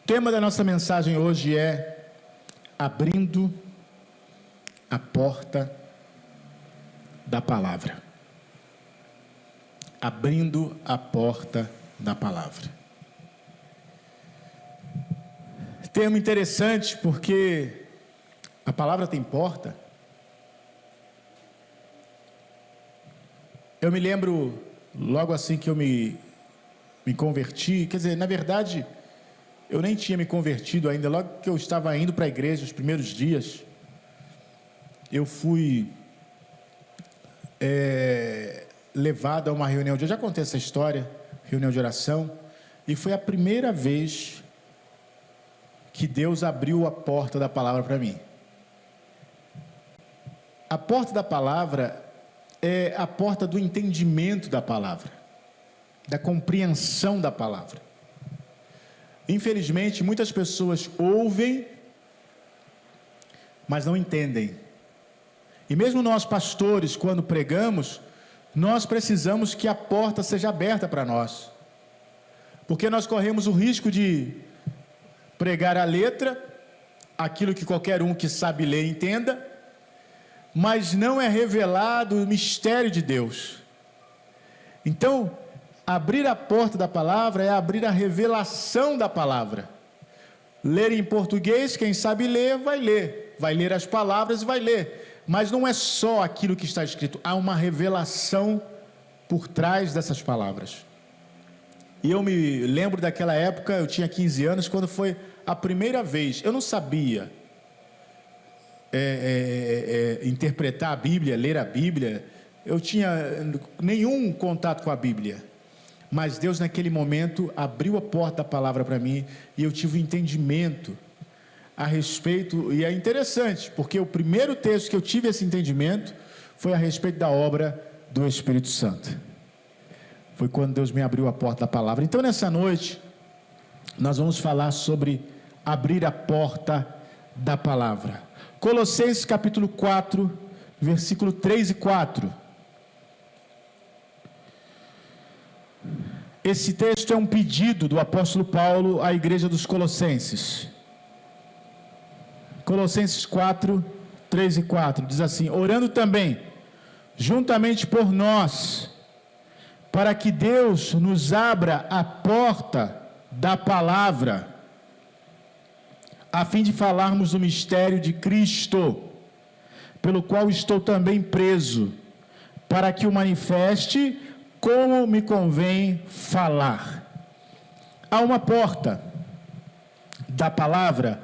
O tema da nossa mensagem hoje é abrindo a porta da palavra. Abrindo a porta da palavra. Termo interessante porque a palavra tem porta. Eu me lembro, logo assim que eu me converti, quer dizer, na verdade, eu nem tinha me convertido ainda, logo que eu estava indo para a igreja, os primeiros dias, eu fui levado a uma reunião, eu já contei essa história, reunião de oração, e foi a primeira vez que Deus abriu a porta da palavra para mim. A porta da palavra é a porta do entendimento da palavra, da compreensão da palavra. Infelizmente, muitas pessoas ouvem, mas não entendem. E mesmo nós pastores, quando pregamos, nós precisamos que a porta seja aberta para nós, porque nós corremos o risco de pregar a letra, aquilo que qualquer um que sabe ler entenda, mas não é revelado o mistério de Deus. Então, abrir a porta da palavra é abrir a revelação da palavra. Ler em português, quem sabe ler, vai ler as palavras e vai ler, mas não é só aquilo que está escrito, há uma revelação por trás dessas palavras. E eu me lembro daquela época, eu tinha 15 anos, quando foi a primeira vez, eu não sabia interpretar a Bíblia, ler a Bíblia, eu tinha nenhum contato com a Bíblia, mas Deus naquele momento abriu a porta da palavra para mim, e eu tive um entendimento a respeito, e é interessante, porque o primeiro texto que eu tive esse entendimento, foi a respeito da obra do Espírito Santo, foi quando Deus me abriu a porta da palavra. Então nessa noite, nós vamos falar sobre abrir a porta da palavra. Colossenses capítulo 4, versículo 3 e 4. Esse texto é um pedido do apóstolo Paulo à igreja dos Colossenses. Colossenses 4, 3 e 4, diz assim: orando também, juntamente por nós, para que Deus nos abra a porta da palavra, a fim de falarmos do mistério de Cristo, pelo qual estou também preso, para que o manifeste como me convém falar. Há uma porta da palavra,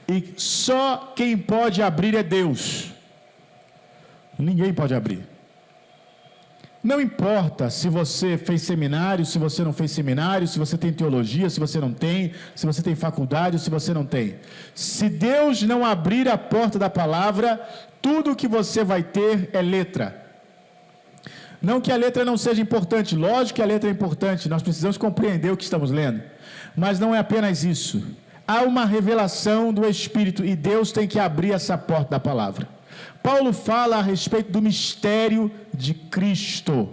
e só quem pode abrir é Deus. Ninguém pode abrir. Não importa se você fez seminário, se você não fez seminário, se você tem teologia, se você não tem, se você tem faculdade, se você não tem. Se Deus não abrir a porta da palavra, tudo o que você vai ter é letra. Não que a letra não seja importante, lógico que a letra é importante, nós precisamos compreender o que estamos lendo, mas não é apenas isso. Há uma revelação do Espírito, e Deus tem que abrir essa porta da palavra. Paulo fala a respeito do mistério de Cristo.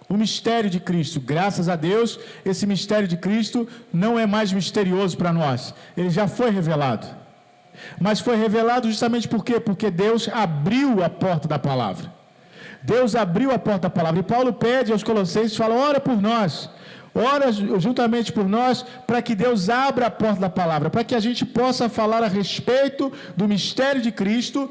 O mistério de Cristo, graças a Deus, esse mistério de Cristo não é mais misterioso para nós. Ele já foi revelado. Mas foi revelado justamente por quê? Porque Deus abriu a porta da palavra. Deus abriu a porta da palavra. E Paulo pede aos Colossenses, fala: ora por nós. Ora juntamente por nós, para que Deus abra a porta da palavra, para que a gente possa falar a respeito do mistério de Cristo,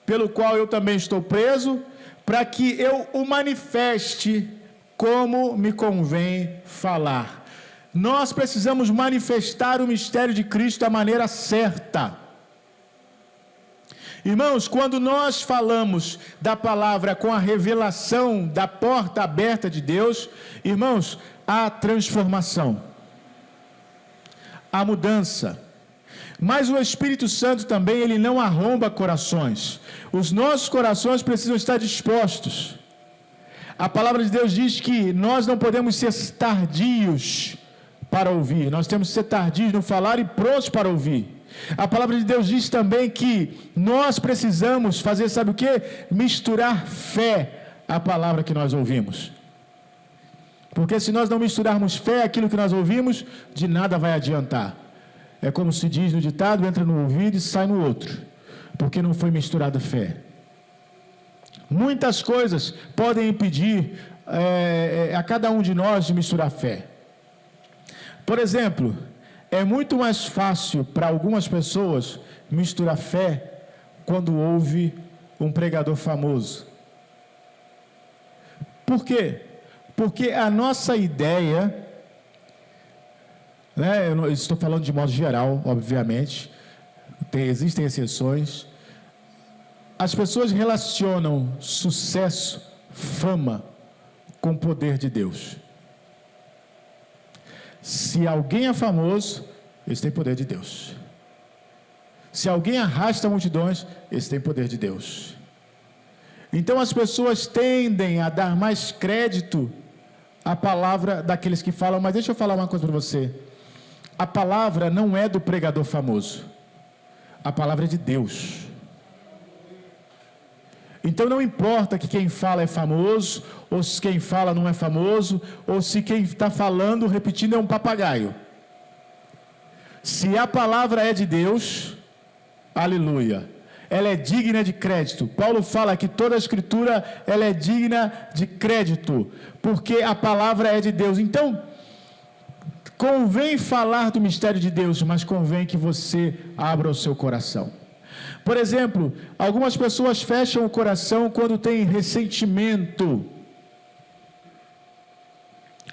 pelo qual eu também estou preso, para que eu o manifeste como me convém falar. Nós precisamos manifestar o mistério de Cristo da maneira certa. Irmãos, quando nós falamos da palavra com a revelação da porta aberta de Deus, irmãos, há transformação, há mudança. Mas o Espírito Santo também, ele não arromba corações. Os nossos corações precisam estar dispostos. A palavra de Deus diz que nós não podemos ser tardios para ouvir, nós temos que ser tardios no falar e prontos para ouvir. A palavra de Deus diz também que nós precisamos fazer, sabe o que? Misturar fé à palavra que nós ouvimos. Porque se nós não misturarmos fé, aquilo que nós ouvimos, de nada vai adiantar. É como se diz no ditado, entra no ouvido e sai no outro, porque não foi misturada fé. Muitas coisas podem impedir a cada um de nós de misturar fé. Por exemplo, é muito mais fácil para algumas pessoas misturar fé quando ouve um pregador famoso. Por quê? Porque a nossa ideia, eu não estou falando de modo geral, obviamente, existem exceções. As pessoas relacionam sucesso, fama, com o poder de Deus. Se alguém é famoso, eles têm poder de Deus. Se alguém arrasta multidões, eles têm poder de Deus. Então as pessoas tendem a dar mais crédito à palavra daqueles que falam, mas deixa eu falar uma coisa para você. A palavra não é do pregador famoso. A palavra é de Deus. Então não importa que quem fala é famoso, ou se quem fala não é famoso, ou se quem está falando, repetindo, é um papagaio. Se a palavra é de Deus, aleluia, ela é digna de crédito. Paulo fala que toda a escritura, ela é digna de crédito, porque a palavra é de Deus. Então, convém falar do mistério de Deus, mas convém que você abra o seu coração. Por exemplo, algumas pessoas fecham o coração quando tem ressentimento.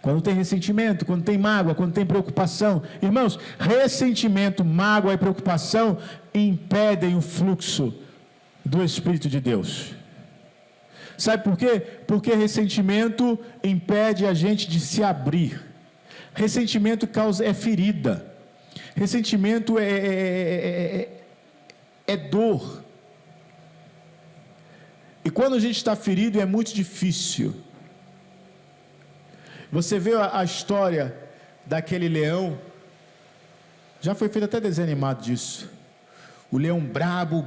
Quando tem ressentimento, quando tem mágoa, quando tem preocupação. Irmãos, ressentimento, mágoa e preocupação impedem o fluxo do Espírito de Deus. Sabe por quê? Porque ressentimento impede a gente de se abrir. Ressentimento é ferida. Ressentimento é dor. E quando a gente está ferido é muito difícil. Você vê a história daquele leão, já foi feito até desenho animado disso. O leão brabo,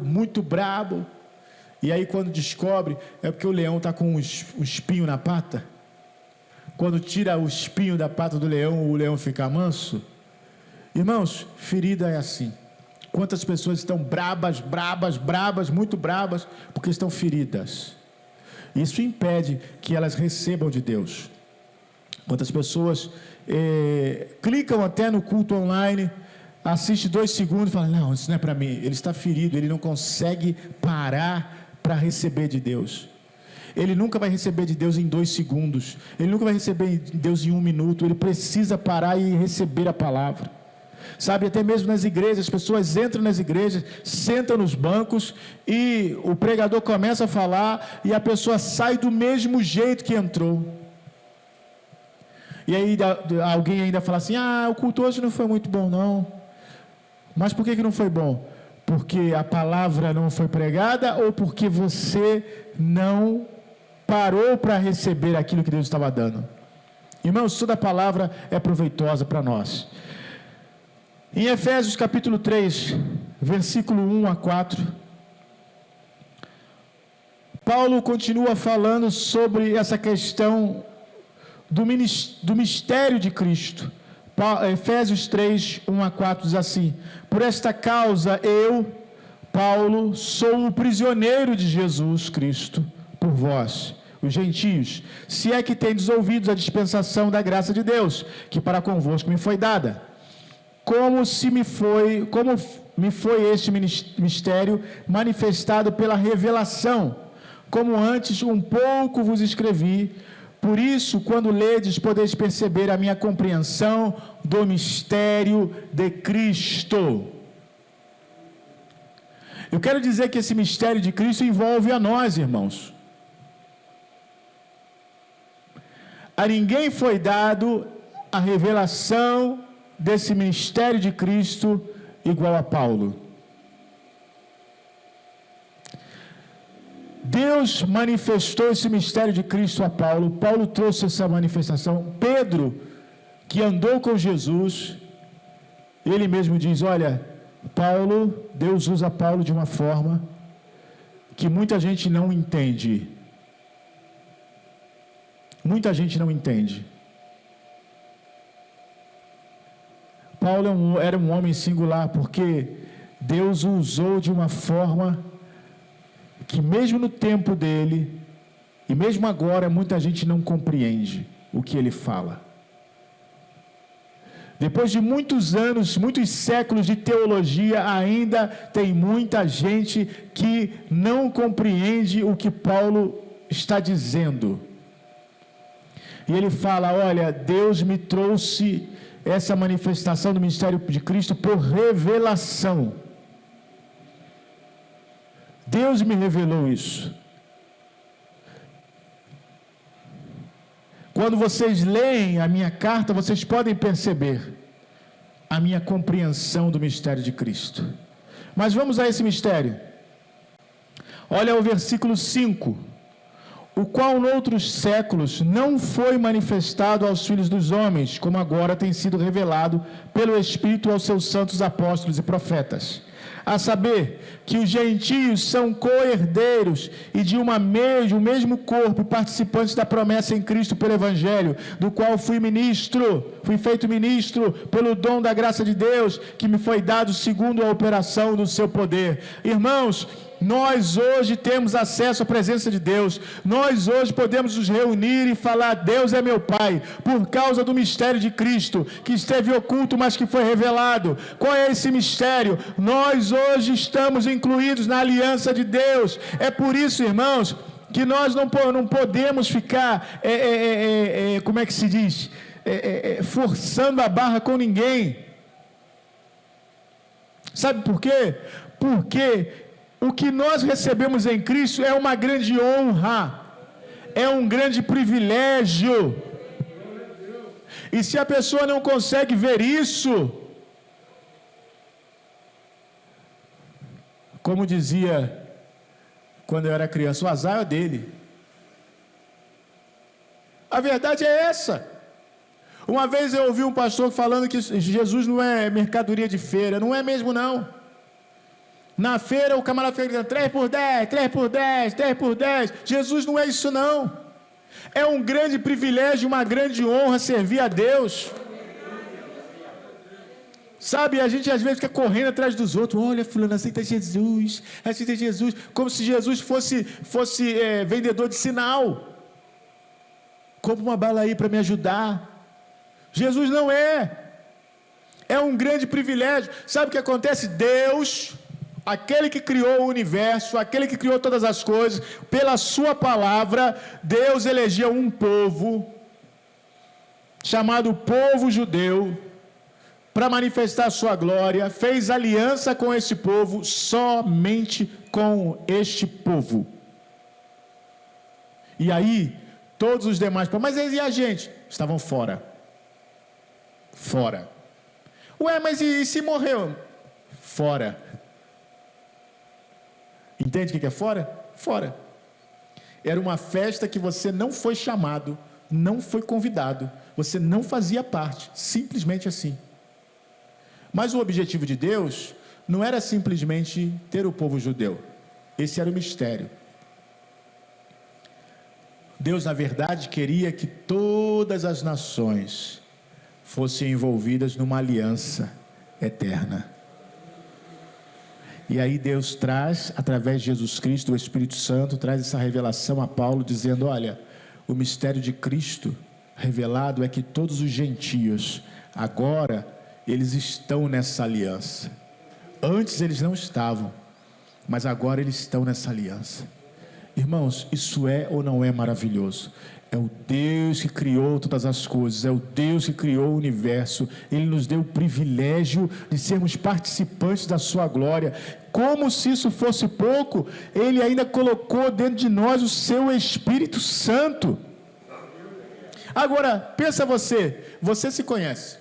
muito brabo. E aí quando descobre, é porque o leão está com um espinho na pata. Quando tira o espinho da pata do leão, o leão fica manso. Irmãos, ferida é assim. Quantas pessoas estão brabas, muito brabas, porque estão feridas. Isso impede que elas recebam de Deus. Quantas pessoas clicam até no culto online, assiste 2 segundos e falam, não, isso não é para mim. Ele está ferido, ele não consegue parar para receber de Deus. Ele nunca vai receber de Deus em 2 segundos. Ele nunca vai receber de Deus em 1 minuto. Ele precisa parar e receber a palavra. Sabe, até mesmo nas igrejas, as pessoas entram nas igrejas, sentam nos bancos e o pregador começa a falar e a pessoa sai do mesmo jeito que entrou. E aí alguém ainda fala assim, o culto hoje não foi muito bom não. Mas por que não foi bom? Porque a palavra não foi pregada ou porque você não parou para receber aquilo que Deus estava dando? Irmãos, toda a palavra é proveitosa para nós. Em Efésios capítulo 3, versículo 1 a 4, Paulo continua falando sobre essa questão do mistério de Cristo. Efésios 3, 1 a 4 diz assim: por esta causa eu, Paulo, sou o prisioneiro de Jesus Cristo por vós, os gentios, se é que tendes ouvido a dispensação da graça de Deus, que para convosco me foi dada. Como me foi este mistério manifestado pela revelação, como antes um pouco vos escrevi. Por isso, quando ledes, podeis perceber a minha compreensão do mistério de Cristo. Eu quero dizer que esse mistério de Cristo envolve a nós, irmãos. A ninguém foi dado a revelação desse mistério de Cristo igual a Paulo. Deus manifestou esse mistério de Cristo a Paulo. Paulo trouxe essa manifestação. Pedro, que andou com Jesus, ele mesmo diz, olha, Deus usa Paulo de uma forma que muita gente não entende. muita gente não entende. Paulo era um homem singular, porque Deus o usou de uma forma que mesmo no tempo dele, e mesmo agora, muita gente não compreende o que ele fala. Depois de muitos anos, muitos séculos de teologia, ainda tem muita gente que não compreende o que Paulo está dizendo. E ele fala: olha, Deus me trouxe essa manifestação do ministério de Cristo por revelação. Deus me revelou isso. Quando vocês leem a minha carta, vocês podem perceber a minha compreensão do mistério de Cristo. Mas vamos a esse mistério. Olha o versículo 5. O qual noutros séculos não foi manifestado aos filhos dos homens, como agora tem sido revelado pelo Espírito aos seus santos apóstolos e profetas. A saber, que os gentios são co-herdeiros e de um mesmo corpo, participantes da promessa em Cristo pelo Evangelho, do qual fui feito ministro pelo dom da graça de Deus, que me foi dado segundo a operação do seu poder. Irmãos, nós hoje temos acesso à presença de Deus. Nós hoje podemos nos reunir e falar: Deus é meu Pai, por causa do mistério de Cristo, que esteve oculto, mas que foi revelado. Qual é esse mistério? Nós hoje estamos incluídos na aliança de Deus. É por isso, irmãos, que nós não podemos ficar, como é que se diz? Forçando a barra com ninguém. Sabe por quê? Porque o que nós recebemos em Cristo é uma grande honra, é um grande privilégio. E se a pessoa não consegue ver isso, como dizia quando eu era criança, o azar é dele. A verdade é essa. Uma vez eu ouvi um pastor falando que Jesus não é mercadoria de feira. Não é mesmo, não. Na feira o camarada fica gritando 3 por 10, 3 por 10, 3 por 10. Jesus não é isso, não. É um grande privilégio, uma grande honra servir a Deus. Sabe, a gente às vezes fica correndo atrás dos outros. Olha, fulano, aceita Jesus, como se Jesus fosse vendedor de sinal. Compra uma bala aí para me ajudar. Jesus não é. É um grande privilégio. Sabe o que acontece? Deus, aquele que criou o universo, aquele que criou todas as coisas, pela sua palavra, Deus elegeu um povo, chamado povo judeu, para manifestar a sua glória, fez aliança com esse povo, somente com este povo. E aí, todos os demais, mas e a gente? Estavam fora. Fora. Ué, mas e se morreu? Fora. Entende o que é fora? Fora. Era uma festa que você não foi chamado, não foi convidado, você não fazia parte, simplesmente assim. Mas o objetivo de Deus não era simplesmente ter o povo judeu. Esse era o mistério. Deus, na verdade, queria que todas as nações fossem envolvidas numa aliança eterna. E aí Deus traz, através de Jesus Cristo, o Espírito Santo, traz essa revelação a Paulo, dizendo: olha, o mistério de Cristo revelado é que todos os gentios, agora, eles estão nessa aliança. Antes eles não estavam, mas agora eles estão nessa aliança. Irmãos, isso é ou não é maravilhoso? É o Deus que criou todas as coisas, é o Deus que criou o universo. Ele nos deu o privilégio de sermos participantes da sua glória. Como se isso fosse pouco, Ele ainda colocou dentro de nós o seu Espírito Santo. Agora, pensa você se conhece.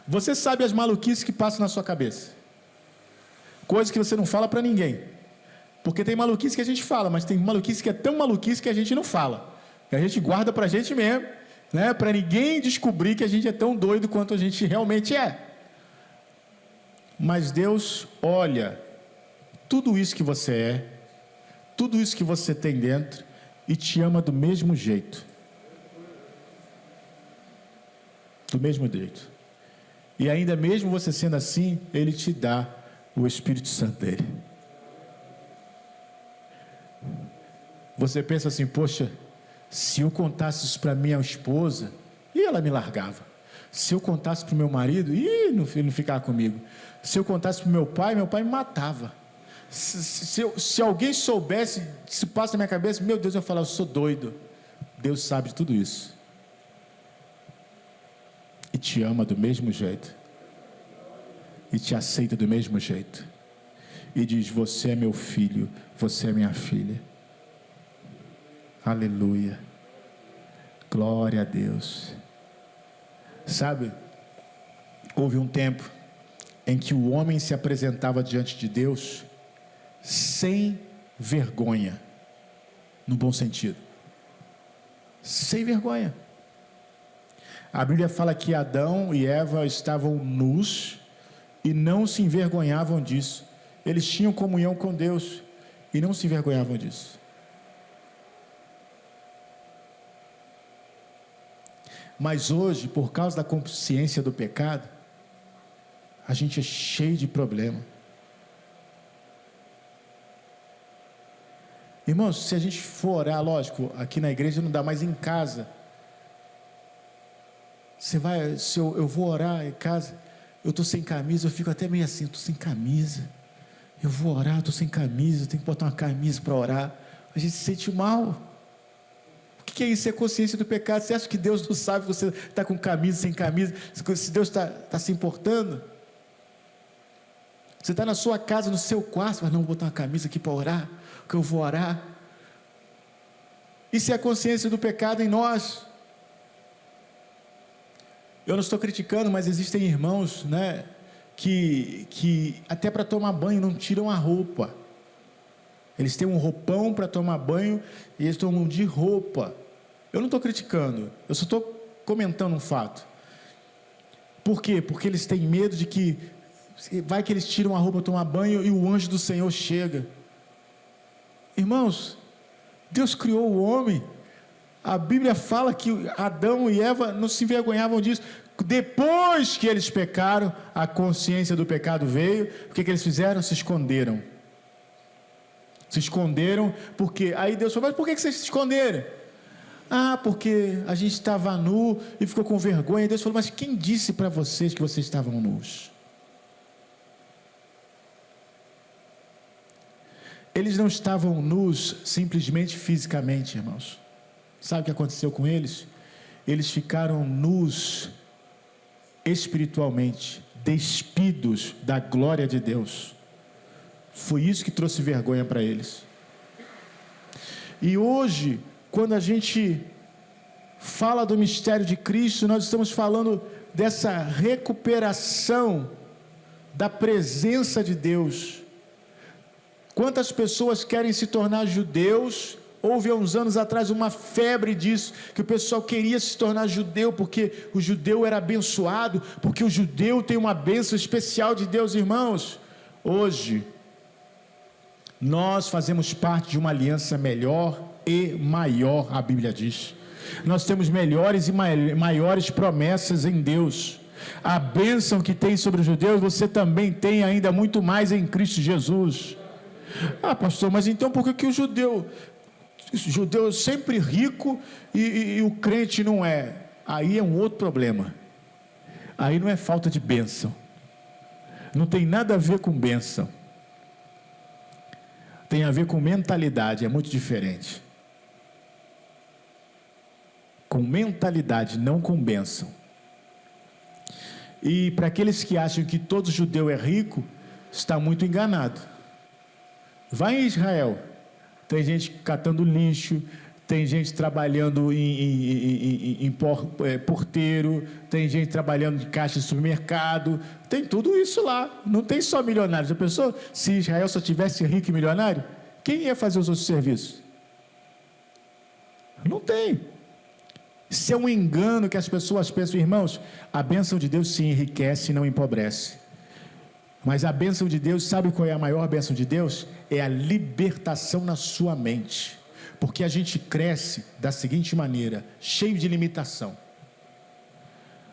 Você sabe as maluquices que passam na sua cabeça. Coisas que você não fala para ninguém. Porque tem maluquice que a gente fala, mas tem maluquice que é tão maluquice que a gente não fala. Que a gente guarda para a gente mesmo, né? Para ninguém descobrir que a gente é tão doido quanto a gente realmente é. Mas Deus olha tudo isso que você é, tudo isso que você tem dentro, e te ama do mesmo jeito. Do mesmo jeito. E ainda mesmo você sendo assim, Ele te dá o Espírito Santo dele. Você pensa assim, poxa, se eu contasse isso para minha esposa, e ela me largava. Se eu contasse para o meu marido, ele não ficava comigo. Se eu contasse para o meu pai me matava. Se alguém soubesse, se passa na minha cabeça, meu Deus, eu ia falar, eu sou doido. Deus sabe de tudo isso. E te ama do mesmo jeito. E te aceita do mesmo jeito. E diz, você é meu filho, você é minha filha. Aleluia. Glória a Deus. Sabe, houve um tempo em que o homem se apresentava diante de Deus sem vergonha, no bom sentido. Sem vergonha. A Bíblia fala que Adão e Eva estavam nus e não se envergonhavam disso. Eles tinham comunhão com Deus e não se envergonhavam disso. Mas hoje, por causa da consciência do pecado, a gente é cheio de problema. Irmãos, se a gente for orar, lógico, aqui na igreja não dá, mas em casa, se eu vou orar em casa, eu estou sem camisa, eu fico até meio assim, estou sem camisa, eu vou orar, estou sem camisa, eu tenho que botar uma camisa para orar, a gente se sente mal. O que é isso? É consciência do pecado. Você acha que Deus não sabe se você está com camisa, sem camisa, se Deus está se importando? Você está na sua casa, no seu quarto, mas não vou botar uma camisa aqui para orar, porque eu vou orar. Isso é a consciência do pecado em nós. Eu não estou criticando, mas existem irmãos, né, que até para tomar banho não tiram a roupa. Eles têm um roupão para tomar banho e eles tomam de roupa. Eu não estou criticando, eu só estou comentando um fato. Por quê? Porque eles têm medo de que vai que eles tiram a roupa para tomar banho e o anjo do Senhor chega. Irmãos, Deus criou o homem. A Bíblia fala que Adão e Eva não se envergonhavam disso. Depois que eles pecaram, a consciência do pecado veio. O que eles fizeram? Se esconderam. Se esconderam, porque aí Deus falou, mas por que vocês se esconderam? Ah, porque a gente estava nu e ficou com vergonha. Deus falou, mas quem disse para vocês que vocês estavam nus? Eles não estavam nus simplesmente fisicamente, irmãos. Sabe o que aconteceu com eles? Eles ficaram nus espiritualmente, despidos da glória de Deus. Foi isso que trouxe vergonha para eles. E hoje, quando a gente fala do mistério de Cristo, nós estamos falando dessa recuperação da presença de Deus. Quantas pessoas querem se tornar judeus? Houve há uns anos atrás uma febre disso, que o pessoal queria se tornar judeu, porque o judeu era abençoado, porque o judeu tem uma bênção especial de Deus, irmãos. Hoje, nós fazemos parte de uma aliança melhor e maior, a Bíblia diz. Nós temos melhores e maiores promessas em Deus. A bênção que tem sobre os judeus, você também tem ainda muito mais em Cristo Jesus. Ah, pastor, mas então por que o judeu é sempre rico e o crente não é? Aí é um outro problema. Aí não é falta de bênção. Não tem nada a ver com bênção. Tem a ver com mentalidade, é muito diferente. Com mentalidade, não com bênção. E para aqueles que acham que todo judeu é rico, está muito enganado. Vai em Israel, tem gente catando lixo, tem gente trabalhando em porteiro, tem gente trabalhando de caixa de supermercado, tem tudo isso lá, não tem só milionários. Já pensou? Se Israel só tivesse rico e milionário, quem ia fazer os outros serviços? Não tem. Isso é um engano que as pessoas pensam, irmãos, a bênção de Deus se enriquece e não empobrece. Mas a bênção de Deus, sabe qual é a maior bênção de Deus? É a libertação na sua mente. Porque a gente cresce da seguinte maneira, cheio de limitação.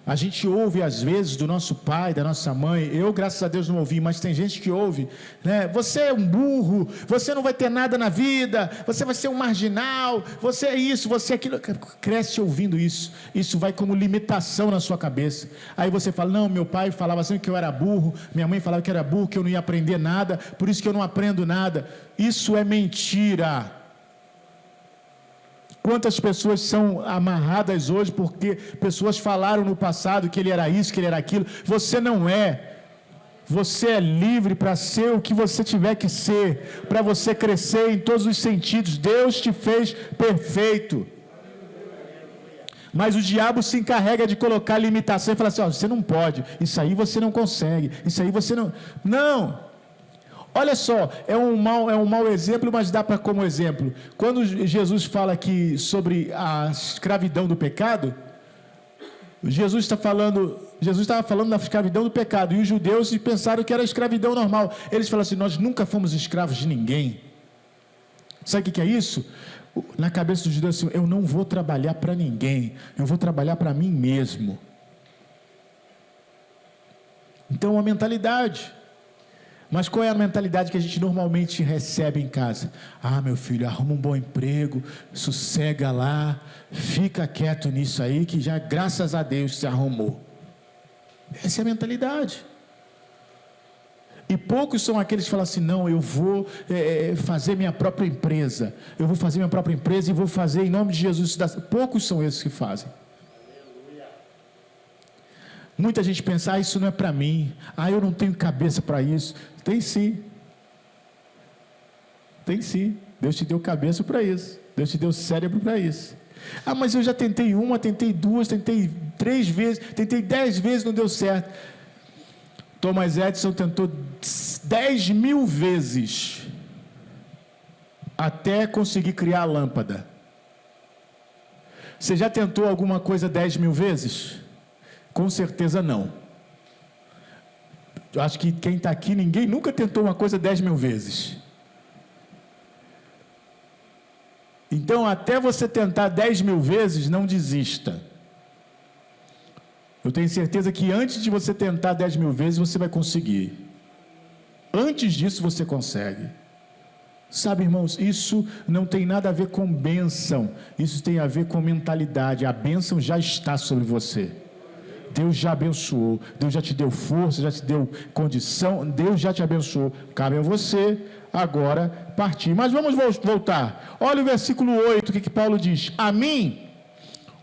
A gente ouve às vezes do nosso pai, da nossa mãe, eu graças a Deus não ouvi, mas tem gente que ouve, né? Você é um burro, você não vai ter nada na vida, você vai ser um marginal, você é isso, você é aquilo, cresce ouvindo isso, isso vai como limitação na sua cabeça, aí você fala, não, meu pai falava assim que eu era burro, minha mãe falava que eu era burro, que eu não ia aprender nada, por isso que eu não aprendo nada, isso é mentira. Quantas pessoas são amarradas hoje porque pessoas falaram no passado que ele era isso, que ele era aquilo. Você não é. Você é livre para ser o que você tiver que ser, para você crescer em todos os sentidos. Deus te fez perfeito. Mas o diabo se encarrega de colocar limitação e falar assim, ó, você não pode, isso aí você não consegue, isso aí você não... Não! Olha só, é um mau exemplo, mas dá para como exemplo. Quando Jesus fala aqui sobre a escravidão do pecado, Jesus estava falando da escravidão do pecado, e os judeus pensaram que era escravidão normal. Eles falaram assim, nós nunca fomos escravos de ninguém. Sabe o que é isso? Na cabeça dos judeus, assim, eu não vou trabalhar para ninguém, eu vou trabalhar para mim mesmo. Então, a mentalidade... Mas qual é a mentalidade que a gente normalmente recebe em casa? Ah, meu filho, arruma um bom emprego, sossega lá, fica quieto nisso aí, que já graças a Deus se arrumou. Essa é a mentalidade. E poucos são aqueles que falam assim, não, eu vou fazer minha própria empresa, eu vou fazer minha própria empresa e vou fazer em nome de Jesus. Poucos são esses que fazem. Muita gente pensa, isso não é para mim, eu não tenho cabeça para isso. Tem sim, Deus te deu cabeça para isso, Deus te deu cérebro para isso. Mas eu já tentei uma, tentei duas, tentei 3 vezes, tentei 10 vezes, não deu certo. Thomas Edison tentou 10.000 vezes até conseguir criar a lâmpada. Você já tentou alguma coisa 10.000 vezes? Com certeza não. Eu acho que quem está aqui, ninguém nunca tentou uma coisa 10.000 vezes. Então, até você tentar 10.000 vezes, não desista. Eu tenho certeza que antes de você tentar 10.000 vezes, você vai conseguir. Antes disso, você consegue. Sabe, irmãos, isso não tem nada a ver com bênção. Isso tem a ver com mentalidade. A bênção já está sobre você. Deus já abençoou, Deus já te deu força, já te deu condição, Deus já te abençoou. Cabe a você agora partir. Mas vamos voltar. Olha o versículo 8, o que Paulo diz. A mim,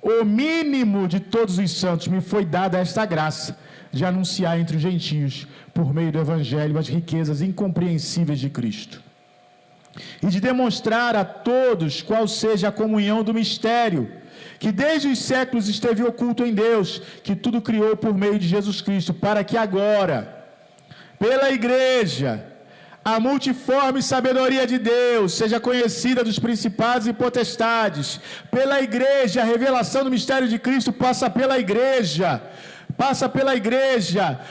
o mínimo de todos os santos, me foi dada esta graça de anunciar entre os gentios, por meio do evangelho, as riquezas incompreensíveis de Cristo. E de demonstrar a todos qual seja a comunhão do mistério, que desde os séculos esteve oculto em Deus, que tudo criou por meio de Jesus Cristo, para que agora, pela igreja, a multiforme sabedoria de Deus seja conhecida dos principados e potestades. Pela igreja, a revelação do mistério de Cristo passa pela igreja.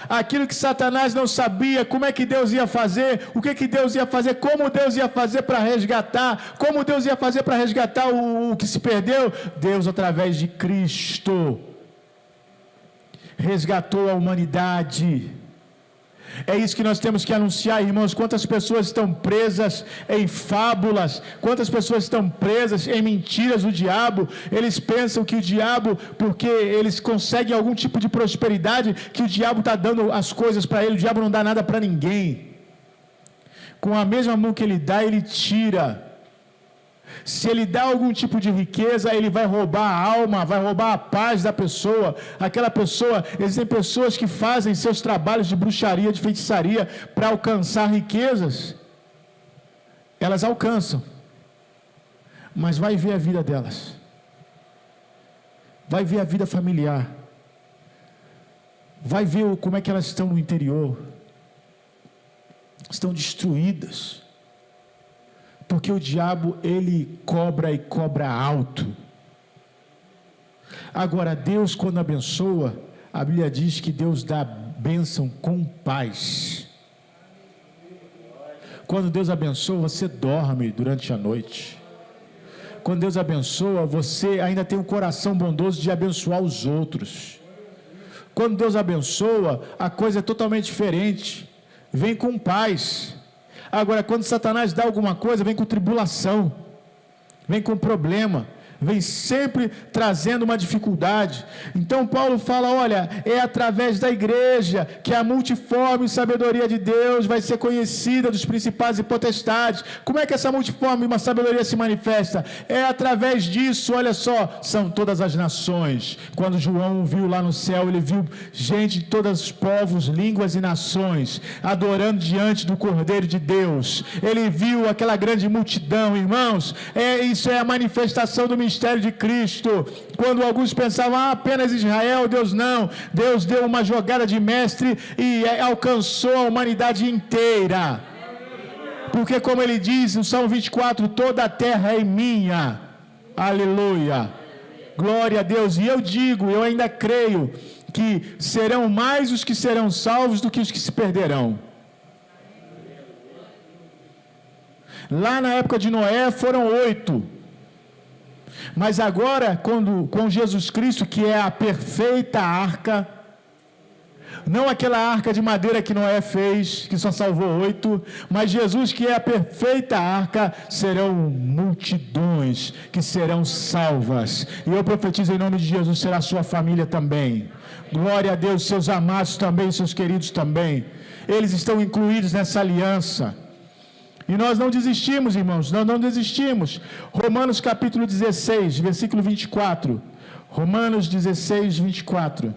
Aquilo que Satanás não sabia, como é que Deus ia fazer, o que Deus ia fazer, como Deus ia fazer para resgatar, o que se perdeu. Deus, através de Cristo, resgatou a humanidade. É isso que nós temos que anunciar, irmãos. Quantas pessoas estão presas em fábulas, quantas pessoas estão presas em mentiras do diabo. Eles pensam que o diabo, porque eles conseguem algum tipo de prosperidade, que o diabo está dando as coisas para ele. O diabo não dá nada para ninguém. Com a mesma mão que ele dá, ele tira. Se ele dá algum tipo de riqueza, ele vai roubar a alma, vai roubar a paz da pessoa. Existem pessoas que fazem seus trabalhos de bruxaria, de feitiçaria, para alcançar riquezas. Elas alcançam, mas vai ver a vida delas, vai ver a vida familiar, vai ver como é que elas estão no interior, estão destruídas. Porque o diabo, ele cobra e cobra alto. Agora, Deus, quando abençoa, a Bíblia diz que Deus dá bênção com paz. Quando Deus abençoa, você dorme durante a noite. quando Deus abençoa, você ainda tem um coração bondoso de abençoar os outros. Quando Deus abençoa, a coisa é totalmente diferente. Vem com paz. Agora, quando Satanás dá alguma coisa, vem com tribulação, vem com problema, vem sempre trazendo uma dificuldade. Então Paulo fala, olha, é através da igreja que a multiforme sabedoria de Deus vai ser conhecida dos principados e potestades. Como é que essa multiforme sabedoria se manifesta? É através disso, olha só, são todas as nações. Quando João viu lá no céu, ele viu gente de todos os povos, línguas e nações, adorando diante do Cordeiro de Deus. Ele viu aquela grande multidão, irmãos, isso é a manifestação do mistério de Cristo. Quando alguns pensavam, apenas Israel, Deus não, Deus deu uma jogada de mestre e alcançou a humanidade inteira, porque como ele diz no Salmo 24, toda a terra é minha, aleluia, glória a Deus. E eu digo, eu ainda creio que serão mais os que serão salvos do que os que se perderão. Lá na época de Noé foram 8, mas agora, com Jesus Cristo, que é a perfeita arca, não aquela arca de madeira que Noé fez, que só salvou 8, mas Jesus, que é a perfeita arca, serão multidões que serão salvas. E eu profetizo em nome de Jesus, será a sua família também. Glória a Deus, seus amados também, seus queridos também. Eles estão incluídos nessa aliança. E nós não desistimos, irmãos, nós não desistimos. Romanos capítulo 16, versículo 24. Romanos 16, 24.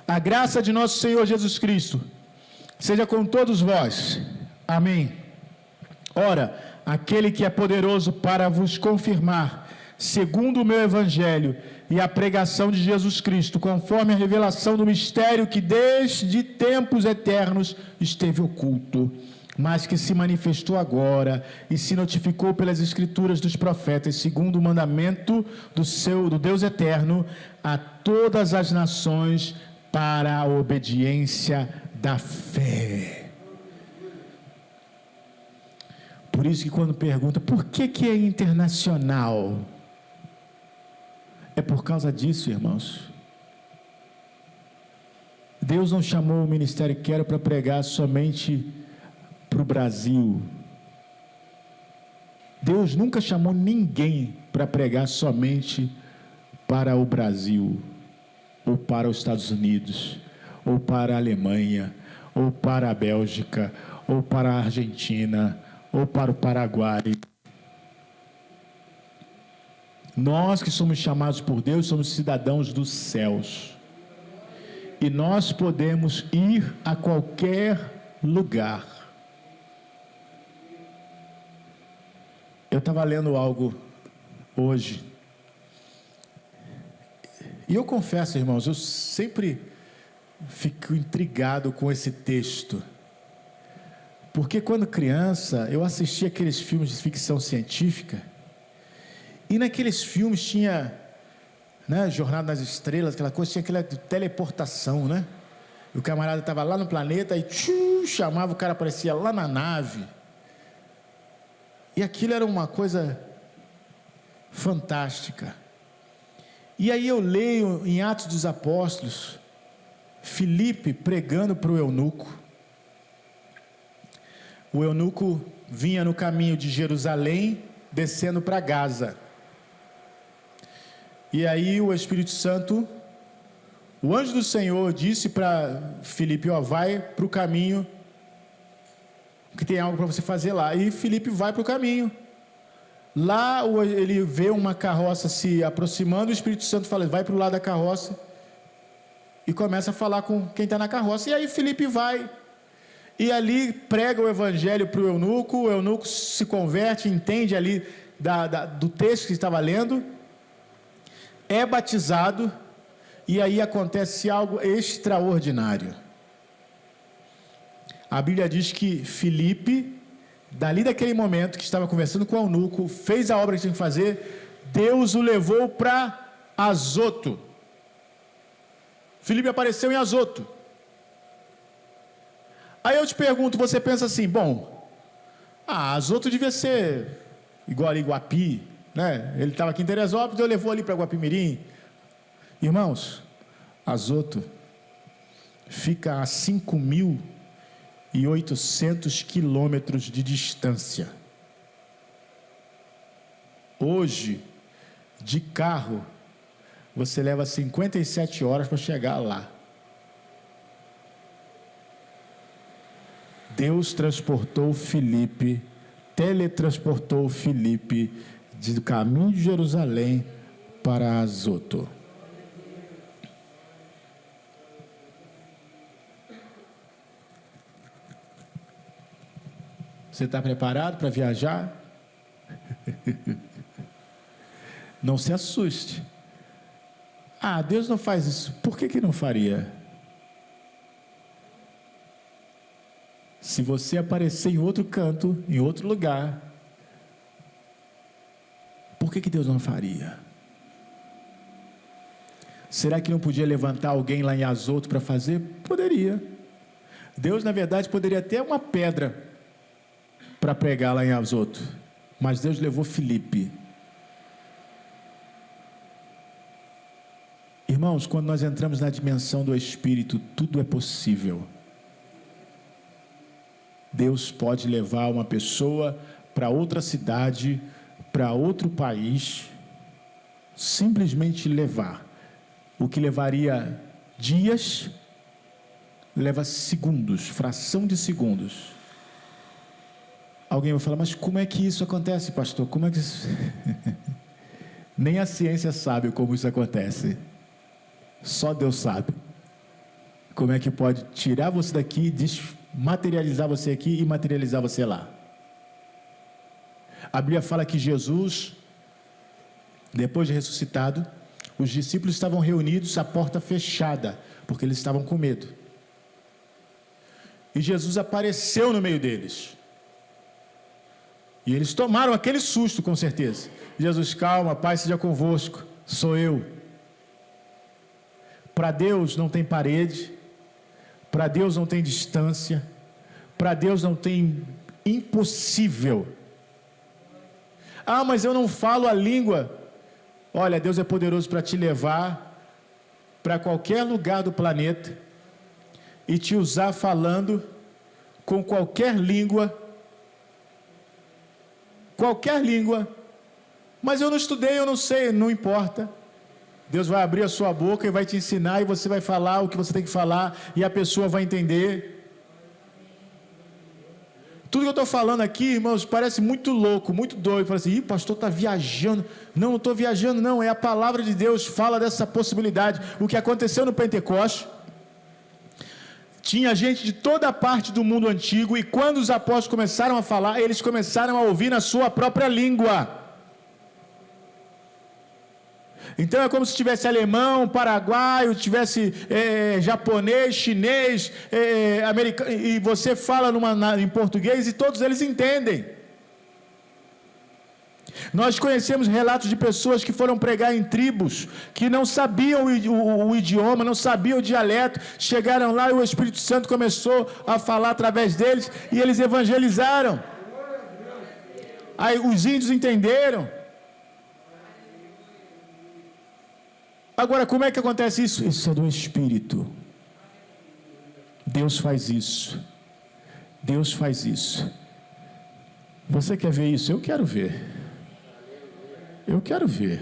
A graça de nosso Senhor Jesus Cristo seja com todos vós. Amém. Ora, aquele que é poderoso para vos confirmar, segundo o meu evangelho e a pregação de Jesus Cristo, conforme a revelação do mistério que desde tempos eternos esteve oculto, mas que se manifestou agora e se notificou pelas escrituras dos profetas, segundo o mandamento do Deus eterno, a todas as nações para a obediência da fé. Por isso que quando pergunta, por que é internacional? É por causa disso, irmãos. Deus não chamou o Ministério Quero para pregar somente para o Brasil. Deus nunca chamou ninguém para pregar somente para o Brasil, ou para os Estados Unidos, ou para a Alemanha, ou para a Bélgica, ou para a Argentina, ou para o Paraguai. Nós que somos chamados por Deus, somos cidadãos dos céus. E nós podemos ir a qualquer lugar. Eu estava lendo algo hoje. E eu confesso, irmãos, eu sempre fico intrigado com esse texto. Porque quando criança, eu assistia aqueles filmes de ficção científica. E naqueles filmes tinha, né, Jornada nas Estrelas, aquela coisa, tinha aquela teleportação, né? E o camarada estava lá no planeta e chamava, o cara aparecia lá na nave. E aquilo era uma coisa fantástica. E aí eu leio em Atos dos Apóstolos, Filipe pregando para o eunuco. O eunuco vinha no caminho de Jerusalém, descendo para Gaza. E aí o Espírito Santo, o anjo do Senhor disse para Filipe, vai para o caminho, que tem algo para você fazer lá. E Filipe vai para o caminho. Lá ele vê uma carroça se aproximando, o Espírito Santo fala, vai para o lado da carroça, e começa a falar com quem está na carroça. E aí Filipe vai, e ali prega o evangelho para o eunuco se converte, entende ali do texto que estava lendo, é batizado, e aí acontece algo extraordinário. A Bíblia diz que Filipe, dali daquele momento que estava conversando com o eunuco, fez a obra que tinha que fazer, Deus o levou para Azoto. Filipe apareceu em Azoto. Aí eu te pergunto, você pensa assim, bom, Azoto devia ser igual a Iguapi, né? Ele estava aqui em Teresópolis, eu levou ali para Guapimirim. Irmãos, Azoto fica a 5.800 quilômetros de distância. Hoje, de carro, você leva 57 horas para chegar lá. Deus transportou Filipe, teletransportou Filipe do caminho de Jerusalém para Azoto. Você está preparado para viajar? Não se assuste. Deus não faz isso. Por que não faria? Se você aparecer em outro canto, em outro lugar, por que Deus não faria? Será que não podia levantar alguém lá em Azoto para fazer? Poderia. Deus, na verdade, poderia ter uma pedra para pregar lá em Azoto, mas Deus levou Filipe. Irmãos, quando nós entramos na dimensão do Espírito, tudo é possível. Deus pode levar uma pessoa para outra cidade, para outro país, simplesmente levar. O que levaria dias, leva segundos, fração de segundos. Alguém vai falar, mas como é que isso acontece, pastor? Como é que isso... Nem a ciência sabe como isso acontece. Só Deus sabe. Como é que pode tirar você daqui, materializar você aqui e materializar você lá. A Bíblia fala que Jesus, depois de ressuscitado, os discípulos estavam reunidos, a porta fechada, porque eles estavam com medo. E Jesus apareceu no meio deles. E eles tomaram aquele susto, com certeza. Jesus, calma, Pai seja convosco, sou eu. Para Deus não tem parede, para Deus não tem distância, para Deus não tem impossível. Mas eu não falo a língua. Olha, Deus é poderoso para te levar para qualquer lugar do planeta e te usar falando com qualquer língua, mas eu não estudei, eu não sei, não importa. Deus vai abrir a sua boca e vai te ensinar, e você vai falar o que você tem que falar, e a pessoa vai entender. Tudo que eu estou falando aqui, irmãos, parece muito louco, muito doido. Fala assim, pastor está viajando. Não estou viajando, não, é a palavra de Deus, fala dessa possibilidade. O que aconteceu no Pentecoste, tinha gente de toda a parte do mundo antigo, e quando os apóstolos começaram a falar, eles começaram a ouvir na sua própria língua. Então é como se tivesse alemão, paraguaio, tivesse japonês, chinês, americano, e você fala em português e todos eles entendem. Nós conhecemos relatos de pessoas que foram pregar em tribos, que não sabiam o idioma, não sabiam o dialeto, chegaram lá e o Espírito Santo começou a falar através deles, e eles evangelizaram. Aí os índios entenderam. Agora, como é que acontece isso? Isso é do Espírito. Deus faz isso. Deus faz isso. Você quer ver isso? Eu quero ver. Eu quero ver.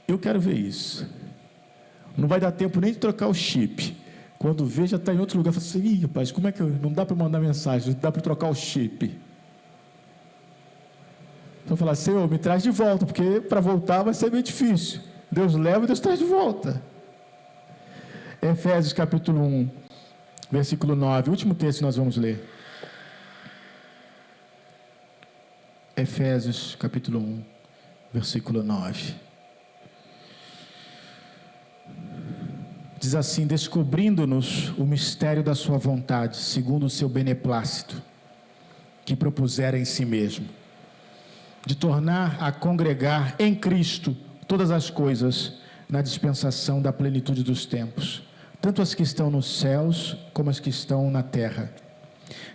Eu quero ver isso. Não vai dar tempo nem de trocar o chip. Quando vê, já está em outro lugar. Fala assim, rapaz, como é que não dá para mandar mensagem? Não dá para trocar o chip. Então falar, Senhor, me traz de volta, porque para voltar vai ser bem difícil. Deus leva e Deus traz de volta. Efésios capítulo 1, versículo 9, o último texto que nós vamos ler. Efésios capítulo 1, versículo 9. Diz assim, descobrindo-nos o mistério da sua vontade, segundo o seu beneplácito, que propusera em si mesmo, de tornar a congregar em Cristo todas as coisas na dispensação da plenitude dos tempos, tanto as que estão nos céus como as que estão na terra.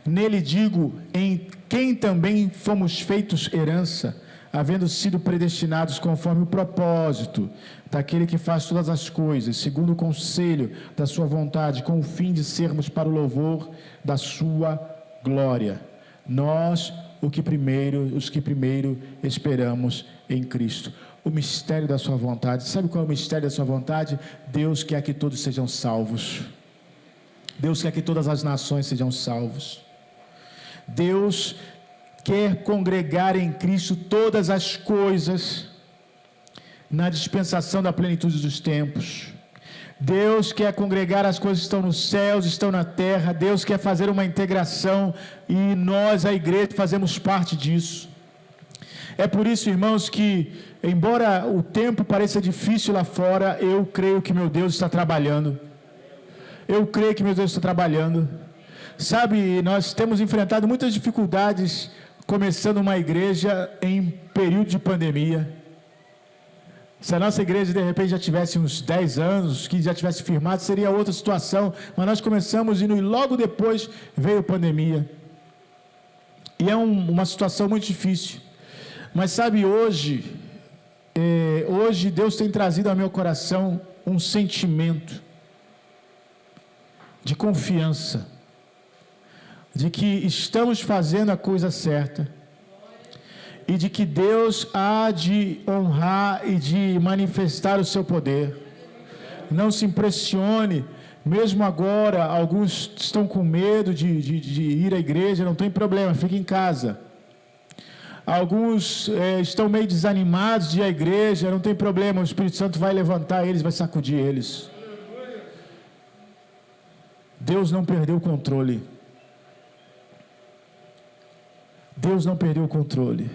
Nele digo, em quem também fomos feitos herança, havendo sido predestinados conforme o propósito daquele que faz todas as coisas, segundo o conselho da sua vontade, com o fim de sermos para o louvor da sua glória. Nós, os que primeiro esperamos em Cristo. O mistério da sua vontade. Sabe qual é o mistério da sua vontade? Deus quer que todos sejam salvos. Deus quer que todas as nações sejam salvos. Deus quer congregar em Cristo todas as coisas na dispensação da plenitude dos tempos. Deus quer congregar as coisas que estão nos céus, estão na terra. Deus quer fazer uma integração e nós, a igreja, fazemos parte disso. É por isso, irmãos, que embora o tempo pareça difícil lá fora, eu creio que meu Deus está trabalhando. Eu creio que meu Deus está trabalhando. Sabe, nós temos enfrentado muitas dificuldades começando uma igreja em período de pandemia. Se a nossa igreja de repente já tivesse uns 10 anos, que já tivesse firmado, seria outra situação. Mas nós começamos e logo depois veio a pandemia. E é uma situação muito difícil. Mas sabe, hoje Deus tem trazido ao meu coração um sentimento de confiança, de que estamos fazendo a coisa certa, e de que Deus há de honrar e de manifestar o seu poder. Não se impressione, mesmo agora, alguns estão com medo de ir à igreja, não tem problema, fique em casa. Alguns estão meio desanimados de ir à igreja, não tem problema, o Espírito Santo vai levantar eles, vai sacudir eles. Deus não perdeu o controle. Deus não perdeu o controle.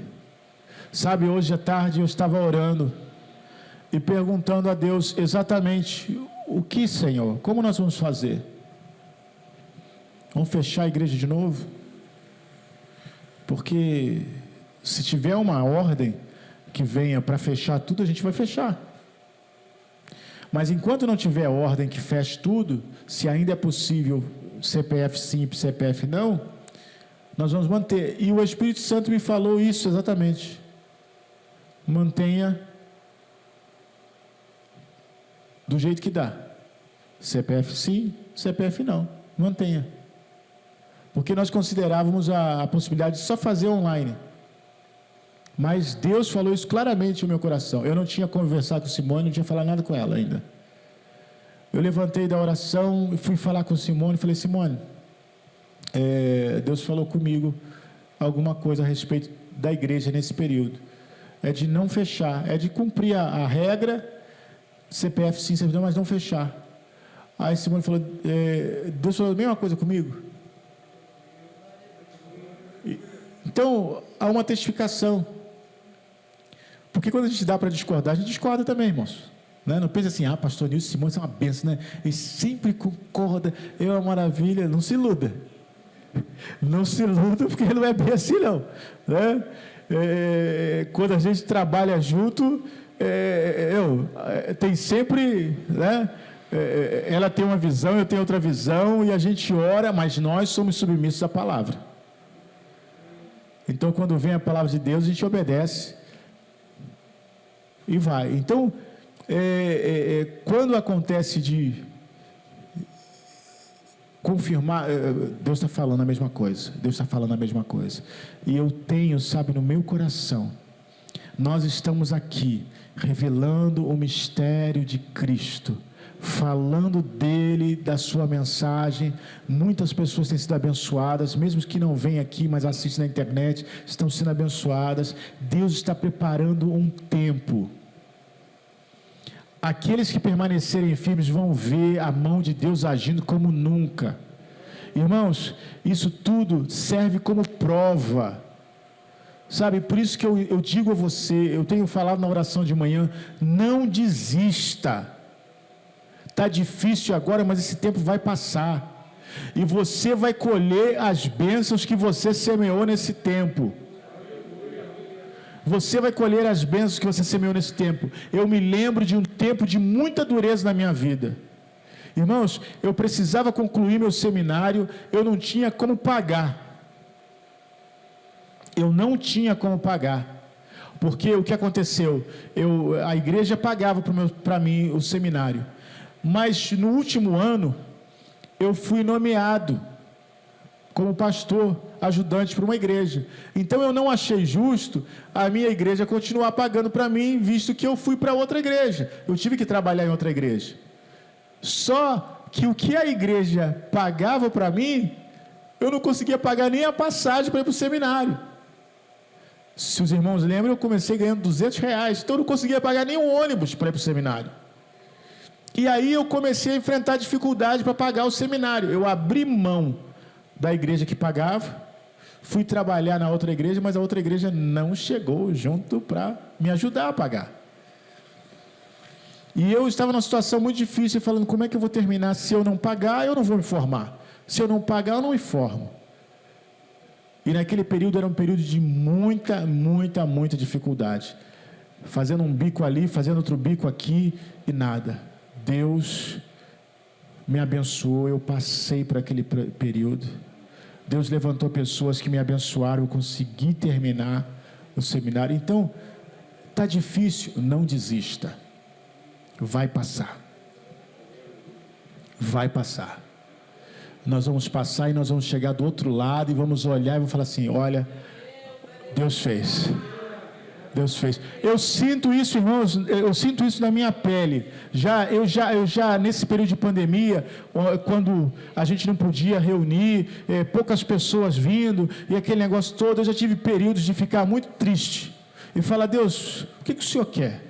Sabe, hoje à tarde eu estava orando e perguntando a Deus exatamente o que, Senhor, como nós vamos fazer? Vamos fechar a igreja de novo? Porque se tiver uma ordem que venha para fechar tudo, a gente vai fechar. Mas enquanto não tiver ordem que feche tudo, se ainda é possível CPF sim e CPF não, nós vamos manter. E o Espírito Santo me falou isso exatamente. Mantenha do jeito que dá. CPF sim, CPF não. Mantenha. Porque nós considerávamos a possibilidade de só fazer online. Mas Deus falou isso claramente no meu coração. Eu não tinha conversado com Simone, não tinha falado nada com ela ainda. Eu levantei da oração e fui falar com Simone e falei, Simone, Deus falou comigo alguma coisa a respeito da igreja nesse período. É de não fechar, é de cumprir a regra, CPF sim, servidão, mas não fechar. Aí Simone falou, Deus falou a mesma coisa comigo. Então, há uma testificação. Porque quando a gente dá para discordar, a gente discorda também, irmãos. Não pensa assim, pastor Nilson e Simone são uma benção, né? Ele sempre concorda, é uma maravilha. Não se iluda. Não se iluda, porque não é bem assim, não. Né? Quando a gente trabalha junto, tem sempre, né? Ela tem uma visão, eu tenho outra visão, e a gente ora, mas nós somos submissos à palavra. Então, quando vem a palavra de Deus, a gente obedece e vai. Então, quando acontece de confirmar, Deus está falando a mesma coisa. Deus está falando a mesma coisa. E eu tenho, sabe, no meu coração, nós estamos aqui revelando o mistério de Cristo, falando dele, da sua mensagem. Muitas pessoas têm sido abençoadas, mesmo que não venham aqui, mas assistem na internet, estão sendo abençoadas. Deus está preparando um tempo. Aqueles que permanecerem firmes vão ver a mão de Deus agindo como nunca. Irmãos, isso tudo serve como prova. Sabe, por isso que eu digo a você, eu tenho falado na oração de manhã, não desista. Está difícil agora, mas esse tempo vai passar. E você vai colher as bênçãos que você semeou nesse tempo. você vai colher as bênçãos que você semeou nesse tempo. Eu me lembro de um tempo de muita dureza na minha vida. Irmãos, eu precisava concluir meu seminário, eu não tinha como pagar. Eu não tinha como pagar. Porque o que aconteceu? A igreja pagava para mim o seminário. Mas no último ano, eu fui nomeado como pastor ajudante para uma igreja. Então eu não achei justo a minha igreja continuar pagando para mim, visto que eu fui para outra igreja. Eu tive que trabalhar em outra igreja. Só que o que a igreja pagava para mim, eu não conseguia pagar nem a passagem para ir para o seminário. Se os irmãos lembram, eu comecei ganhando R$200, então eu não conseguia pagar nem um ônibus para ir para o seminário. E aí eu comecei a enfrentar dificuldade para pagar o seminário. Eu abri mão da igreja que pagava, fui trabalhar na outra igreja, mas a outra igreja não chegou junto para me ajudar a pagar. E eu estava numa situação muito difícil, falando, como é que eu vou terminar? Se eu não pagar, eu não vou me formar. Se eu não pagar, eu não me formo. E naquele período era um período de muita dificuldade. Fazendo um bico ali, fazendo outro bico aqui e nada. Deus me abençoou, eu passei por aquele período. Deus levantou pessoas que me abençoaram, eu consegui terminar o seminário. Então, está difícil, não desista. Vai passar. Vai passar. Nós vamos passar e nós vamos chegar do outro lado e vamos olhar e vamos falar assim, olha, Deus fez. Deus fez. Eu sinto isso, irmãos, eu sinto isso na minha pele. Eu já nesse período de pandemia, quando a gente não podia reunir, poucas pessoas vindo, e aquele negócio todo, eu já tive períodos de ficar muito triste. E falar, Deus, o que o Senhor quer?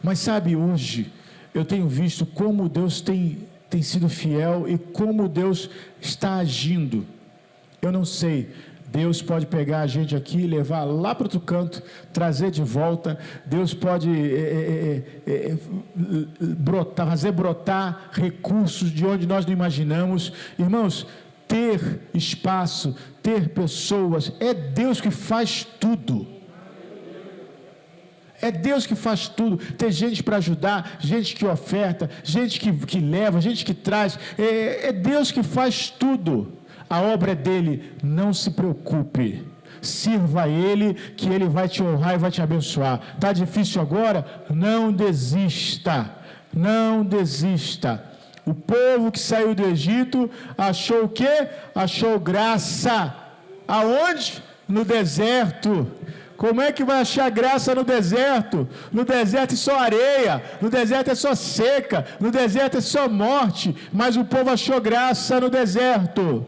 Mas sabe, hoje, eu tenho visto como Deus tem sido fiel e como Deus está agindo. Eu não sei, Deus pode pegar a gente aqui, levar lá para outro canto, trazer de volta. Deus pode fazer brotar recursos de onde nós não imaginamos. Irmãos, ter espaço, ter pessoas, é Deus que faz tudo. É Deus que faz tudo. Tem gente para ajudar, gente que oferta, gente que leva, gente que traz. É Deus que faz tudo. A obra é dele. Não se preocupe. Sirva a Ele, que Ele vai te honrar e vai te abençoar. Está difícil agora? Não desista. Não desista. O povo que saiu do Egito achou o quê? Achou graça. Aonde? No deserto. Como é que vai achar graça no deserto? No deserto é só areia, no deserto é só seca, no deserto é só morte, mas o povo achou graça no deserto.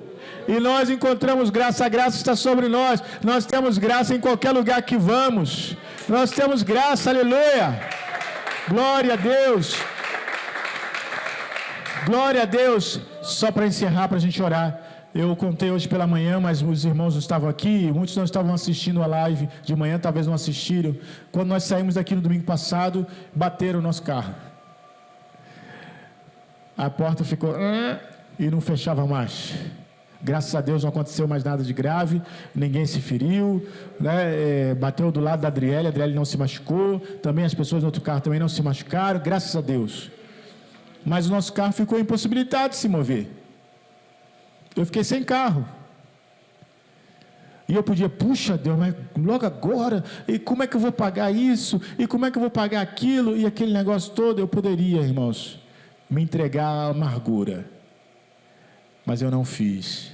E nós encontramos graça, a graça está sobre nós. Nós temos graça em qualquer lugar que vamos. Nós temos graça, aleluia. Glória a Deus. Glória a Deus. Só para encerrar, para a gente orar. Eu contei hoje pela manhã, mas os irmãos não estavam aqui, muitos não estavam assistindo a live de manhã, talvez não assistiram. Quando nós saímos daqui no domingo passado, bateram o nosso carro. A porta ficou e não fechava mais. Graças a Deus não aconteceu mais nada de grave, ninguém se feriu, né? Bateu do lado da Adriele, a Adriele não se machucou, também as pessoas no outro carro também não se machucaram, graças a Deus. Mas o nosso carro ficou impossibilitado de se mover. Eu fiquei sem carro. E eu podia, puxa Deus, mas logo agora, e como é que eu vou pagar isso? E como é que eu vou pagar aquilo? E aquele negócio todo, eu poderia, irmãos, me entregar à amargura. Mas eu não fiz.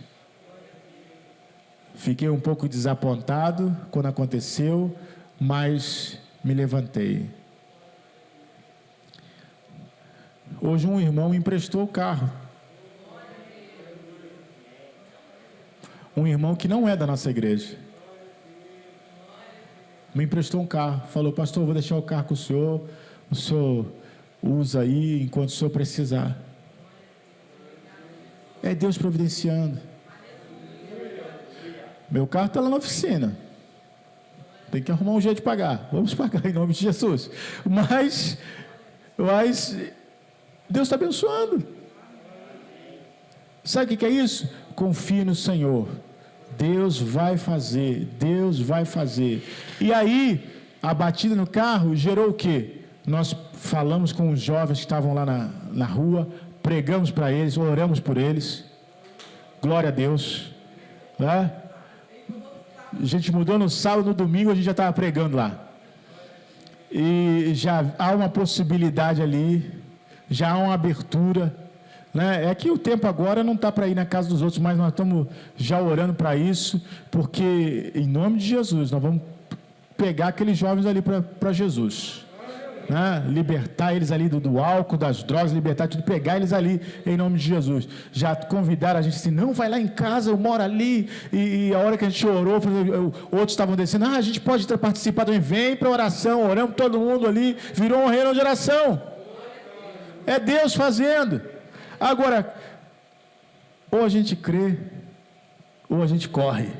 Fiquei um pouco desapontado quando aconteceu, mas me levantei. Hoje um irmão me emprestou o carro. Um irmão que não é da nossa igreja. Me emprestou um carro. Falou, pastor, vou deixar o carro com o senhor usa aí enquanto o senhor precisar. É Deus providenciando. Meu carro está lá na oficina. Tem que arrumar um jeito de pagar. Vamos pagar em nome de Jesus. Mas Deus está abençoando. Sabe o que é isso? Confie no Senhor. Deus vai fazer, Deus vai fazer. E aí, a batida no carro gerou o quê? Nós falamos com os jovens que estavam lá na rua, pregamos para eles, oramos por eles. Glória a Deus. Né? A gente mudou no sábado, no domingo a gente já estava pregando lá. E já há uma possibilidade ali, já há uma abertura. Né? É que o tempo agora não está para ir na casa dos outros, mas nós estamos já orando para isso, porque em nome de Jesus, nós vamos pegar aqueles jovens ali para Jesus. Né? Libertar eles ali do álcool, das drogas, libertar tudo, pegar eles ali em nome de Jesus. Já convidaram a gente assim, não, vai lá em casa, eu moro ali, e a hora que a gente orou, outros estavam descendo, a gente pode participar também, vem para a oração, oramos todo mundo ali, virou uma reunião de oração. É Deus fazendo. Agora, ou a gente crê, ou a gente corre.